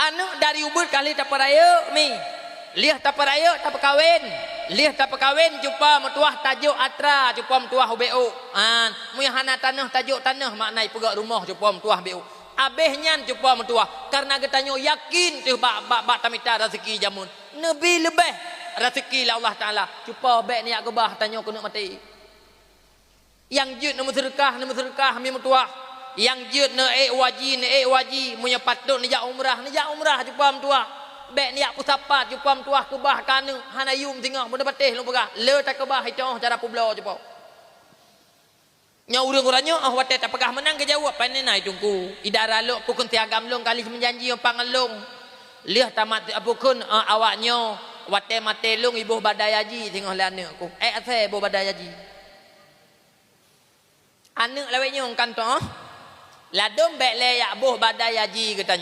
anu dari ubud kali tak peraya mi liah tak peraya tak perkawin liah tak perkawin jumpa metuah tajuk atra jumpa metuah beu muyahana tanah tajuk tanah maknai pegak rumah jumpa metuah beu abehnya jumpa metuah karena getanyo yakin tu bak tamita rezeki jamun nabi lebih rezeki lah Allah Taala jumpa bek niat gebah tanyo kena mati yang jut nama sedekah mi metuah yang jut ne waji munya patut ni jak umrah jumpa metuah bek niat pusapat jumpa metuah kebah kana hanayum tengah mun betih lu pegah le tak kebah itu cara publo jumpa nya urang-urangnya wate tak pegah menang ke jawab panenai tungku idara lu pukun tiagam long kali menjanji pangalong liah tamat apukun awaknya wate mate long ibu badai haji tengah lana aku ase ibu badai haji anak laweknya kan tu ladom bek le ya buh badai haji katanya